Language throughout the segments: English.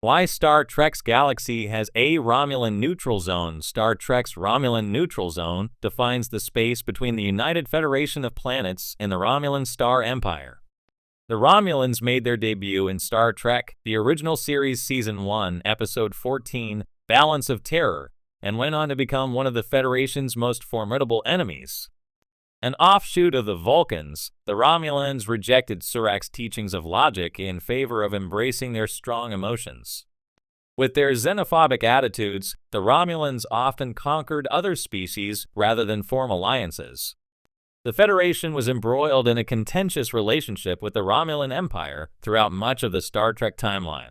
Why Star Trek's galaxy has a Romulan neutral zone. Star Trek's Romulan neutral zone defines the space between the United Federation of Planets and the Romulan Star Empire. The Romulans made their debut in Star Trek, the original series Season 1, Episode 14, Balance of Terror, and went on to become one of the Federation's most formidable enemies. An offshoot of the Vulcans, the Romulans rejected Surak's teachings of logic in favor of embracing their strong emotions. With their xenophobic attitudes, the Romulans often conquered other species rather than form alliances. The Federation was embroiled in a contentious relationship with the Romulan Empire throughout much of the Star Trek timeline.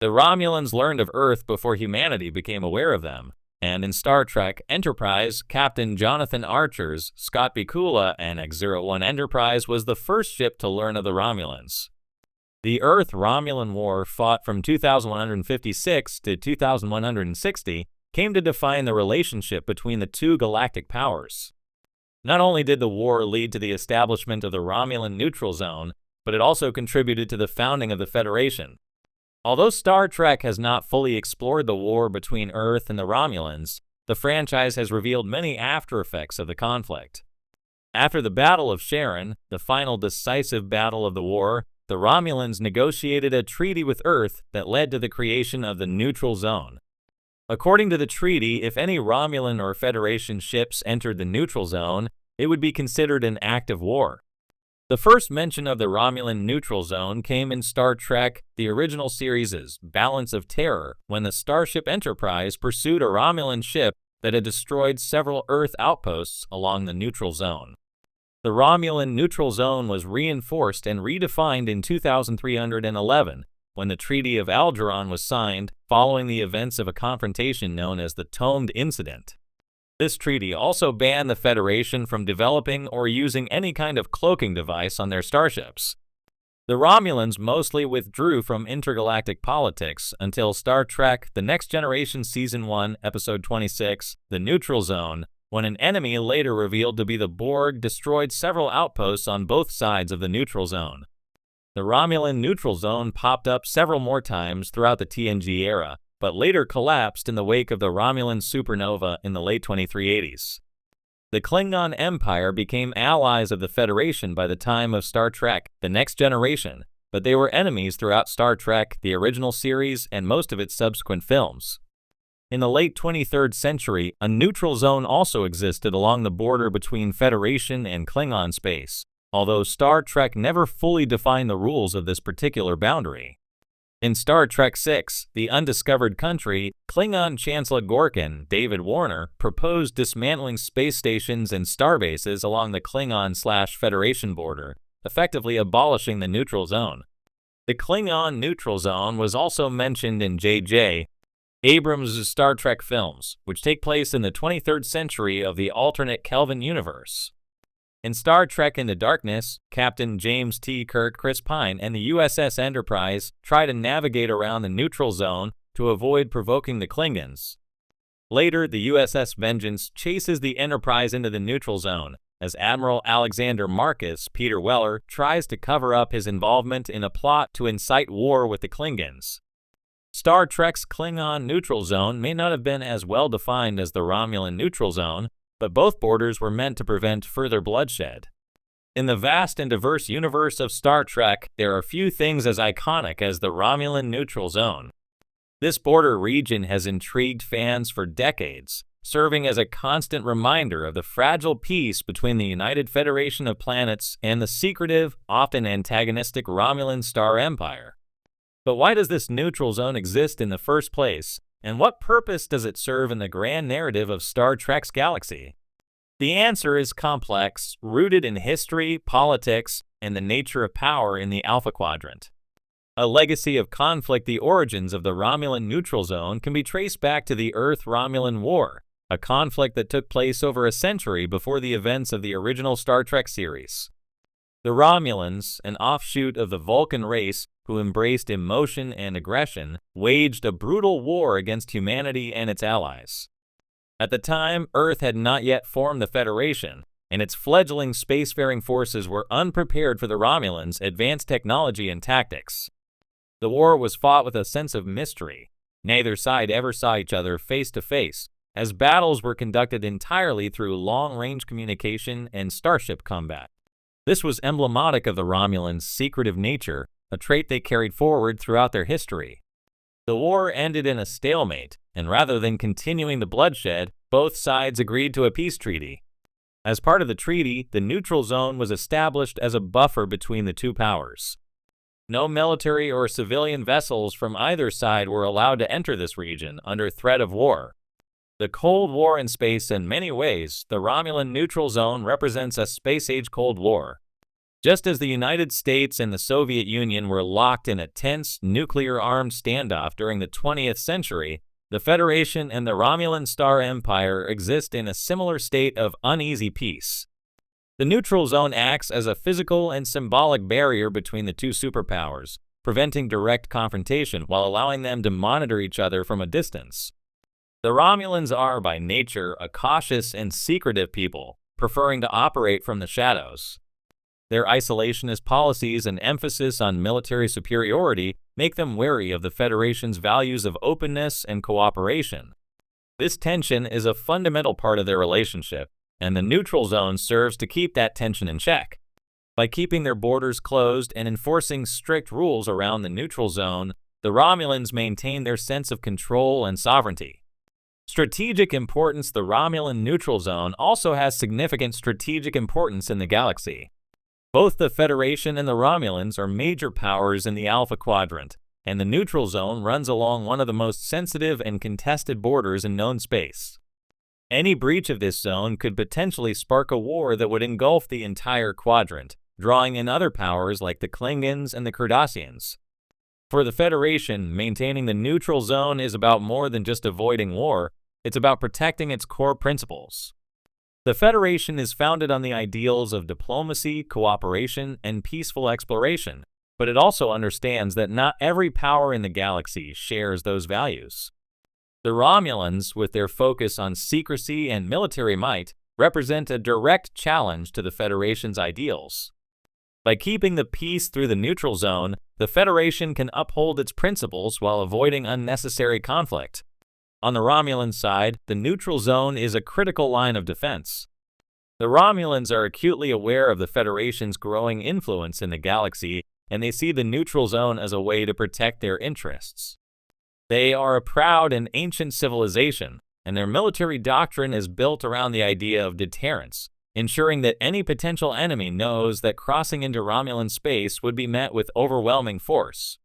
The Romulans learned of Earth before humanity became aware of them, and in Star Trek Enterprise, Captain Jonathan Archer's Scott Bakula and X-01 Enterprise was the first ship to learn of the Romulans. The Earth-Romulan War, fought from 2156 to 2160, came to define the relationship between the two galactic powers. Not only did the war lead to the establishment of the Romulan neutral zone, but it also contributed to the founding of the Federation. Although Star Trek has not fully explored the war between Earth and the Romulans, the franchise has revealed many after-effects of the conflict. After the Battle of Sharon, the final decisive battle of the war, the Romulans negotiated a treaty with Earth that led to the creation of the neutral zone. According to the treaty, if any Romulan or Federation ships entered the neutral zone, it would be considered an act of war. The first mention of the Romulan neutral zone came in Star Trek, the original series' Balance of Terror, when the Starship Enterprise pursued a Romulan ship that had destroyed several Earth outposts along the neutral zone. The Romulan neutral zone was reinforced and redefined in 2311, when the Treaty of Alderaan was signed, following the events of a confrontation known as the Tomed Incident. This treaty also banned the Federation from developing or using any kind of cloaking device on their starships. The Romulans mostly withdrew from intergalactic politics until Star Trek The Next Generation Season 1, Episode 26, The Neutral Zone, when an enemy later revealed to be the Borg destroyed several outposts on both sides of the neutral zone. The Romulan neutral zone popped up several more times throughout the TNG era, but later collapsed in the wake of the Romulan supernova in the late 2380s. The Klingon Empire became allies of the Federation by the time of Star Trek The Next Generation, but they were enemies throughout Star Trek, the original series, and most of its subsequent films. In the late 23rd century, a neutral zone also existed along the border between Federation and Klingon space, although Star Trek never fully defined the rules of this particular boundary. In Star Trek VI, The Undiscovered Country, Klingon Chancellor Gorkin, David Warner, proposed dismantling space stations and starbases along the Klingon/Federation border, effectively abolishing the neutral zone. The Klingon neutral zone was also mentioned in J.J. Abrams' Star Trek films, which take place in the 23rd century of the alternate Kelvin universe. In Star Trek Into Darkness, Captain James T. Kirk, Chris Pine, and the USS Enterprise try to navigate around the neutral zone to avoid provoking the Klingons. Later, the USS Vengeance chases the Enterprise into the neutral zone, as Admiral Alexander Marcus, Peter Weller, tries to cover up his involvement in a plot to incite war with the Klingons. Star Trek's Klingon neutral zone may not have been as well defined as the Romulan neutral zone, but both borders were meant to prevent further bloodshed. In the vast and diverse universe of Star Trek, there are few things as iconic as the Romulan neutral zone. This border region has intrigued fans for decades, serving as a constant reminder of the fragile peace between the United Federation of Planets and the secretive, often antagonistic Romulan Star Empire. But why does this neutral zone exist in the first place? And what purpose does it serve in the grand narrative of Star Trek's galaxy? The answer is complex, rooted in history, politics, and the nature of power in the Alpha Quadrant. A legacy of conflict. The origins of the Romulan neutral zone can be traced back to the Earth-Romulan War, a conflict that took place over a century before the events of the original Star Trek series. The Romulans, an offshoot of the Vulcan race who embraced emotion and aggression, waged a brutal war against humanity and its allies. At the time, Earth had not yet formed the Federation, and its fledgling spacefaring forces were unprepared for the Romulans' advanced technology and tactics. The war was fought with a sense of mystery. Neither side ever saw each other face to face, as battles were conducted entirely through long-range communication and starship combat. This was emblematic of the Romulans' secretive nature, a trait they carried forward throughout their history. The war ended in a stalemate, and rather than continuing the bloodshed, both sides agreed to a peace treaty. As part of the treaty, the neutral zone was established as a buffer between the two powers. No military or civilian vessels from either side were allowed to enter this region under threat of war. The Cold War in space. In many ways, the Romulan neutral zone represents a space-age Cold War. Just as the United States and the Soviet Union were locked in a tense, nuclear-armed standoff during the 20th century, the Federation and the Romulan Star Empire exist in a similar state of uneasy peace. The neutral zone acts as a physical and symbolic barrier between the two superpowers, preventing direct confrontation while allowing them to monitor each other from a distance. The Romulans are, by nature, a cautious and secretive people, preferring to operate from the shadows. Their isolationist policies and emphasis on military superiority make them wary of the Federation's values of openness and cooperation. This tension is a fundamental part of their relationship, and the neutral zone serves to keep that tension in check. By keeping their borders closed and enforcing strict rules around the neutral zone, the Romulans maintain their sense of control and sovereignty. Strategic importance. The Romulan neutral zone also has significant strategic importance in the galaxy. Both the Federation and the Romulans are major powers in the Alpha Quadrant, and the neutral zone runs along one of the most sensitive and contested borders in known space. Any breach of this zone could potentially spark a war that would engulf the entire quadrant, drawing in other powers like the Klingons and the Cardassians. For the Federation, maintaining the neutral zone is about more than just avoiding war, it's about protecting its core principles. The Federation is founded on the ideals of diplomacy, cooperation, and peaceful exploration, but it also understands that not every power in the galaxy shares those values. The Romulans, with their focus on secrecy and military might, represent a direct challenge to the Federation's ideals. By keeping the peace through the neutral zone, the Federation can uphold its principles while avoiding unnecessary conflict. On the Romulan side, the neutral zone is a critical line of defense. The Romulans are acutely aware of the Federation's growing influence in the galaxy, and they see the neutral zone as a way to protect their interests. They are a proud and ancient civilization, and their military doctrine is built around the idea of deterrence, ensuring that any potential enemy knows that crossing into Romulan space would be met with overwhelming force.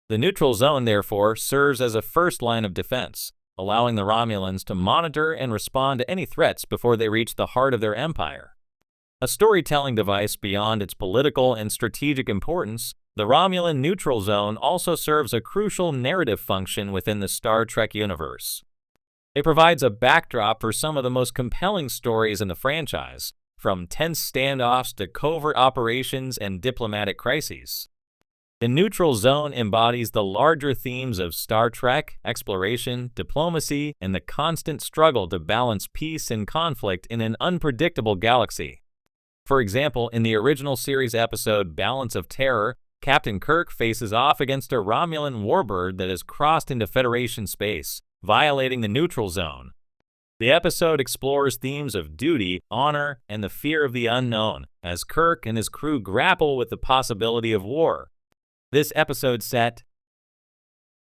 The neutral zone, therefore, serves as a first line of defense, allowing the Romulans to monitor and respond to any threats before they reach the heart of their empire. A storytelling device beyond its political and strategic importance, the Romulan neutral zone also serves a crucial narrative function within the Star Trek universe. It provides a backdrop for some of the most compelling stories in the franchise, from tense standoffs to covert operations and diplomatic crises. The neutral zone embodies the larger themes of Star Trek, exploration, diplomacy, and the constant struggle to balance peace and conflict in an unpredictable galaxy. For example, in the original series episode Balance of Terror, Captain Kirk faces off against a Romulan warbird that has crossed into Federation space, violating the neutral zone. The episode explores themes of duty, honor, and the fear of the unknown, as Kirk and his crew grapple with the possibility of war. This episode set